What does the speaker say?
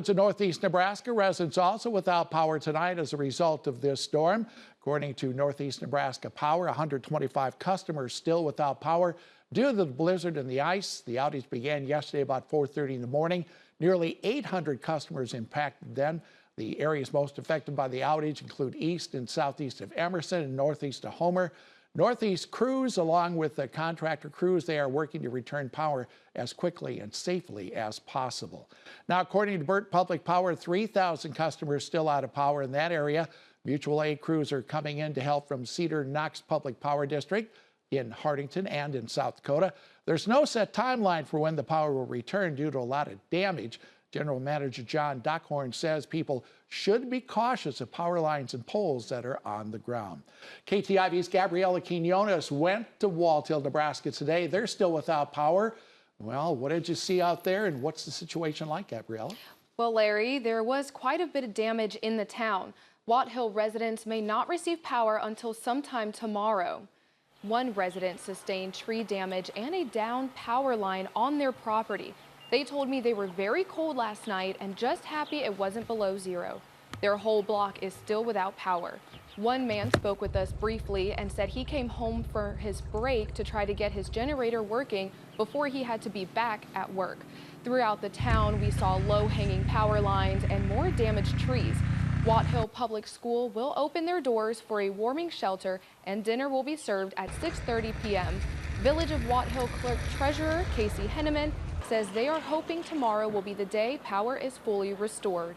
To northeast Nebraska, residents also without power tonight as a result of this storm. According to Northeast Nebraska Power, 125 customers still without power due to the blizzard and the ice. The outage began yesterday about 4:30 in the morning. Nearly 800 customers impacted then. The areas most affected by the outage include east and southeast of Emerson and northeast of Homer. Northeast crews, along with the contractor crews, they are working to return power as quickly and safely as possible. Now, according to Burt Public Power, 3,000 customers still out of power in that area. Mutual aid crews are coming in to help from Cedar Knox Public Power District in Hardington and in South Dakota. There's no set timeline for when the power will return due to a lot of damage. General Manager John Duckhorn says people should be cautious of power lines and poles that are on the ground. KTIV's Gabriela Quinones went to Walthill, Nebraska today. They're still without power. Well, what did you see out there and what's the situation like, Gabriela? Well, Larry, there was quite a bit of damage in the town. Walthill residents may not receive power until sometime tomorrow. One resident sustained tree damage and a down power line on their property. They told me they were very cold last night and just happy it wasn't below zero. Their whole block is still without power. One man spoke with us briefly and said he came home for his break to try to get his generator working before he had to be back at work. Throughout the town, we saw low-hanging power lines and more damaged trees. Walthill Public School will open their doors for a warming shelter and dinner will be served at 6:30 p.m. Village of Walthill Clerk Treasurer Casey Henneman says they are hoping tomorrow will be the day power is fully restored.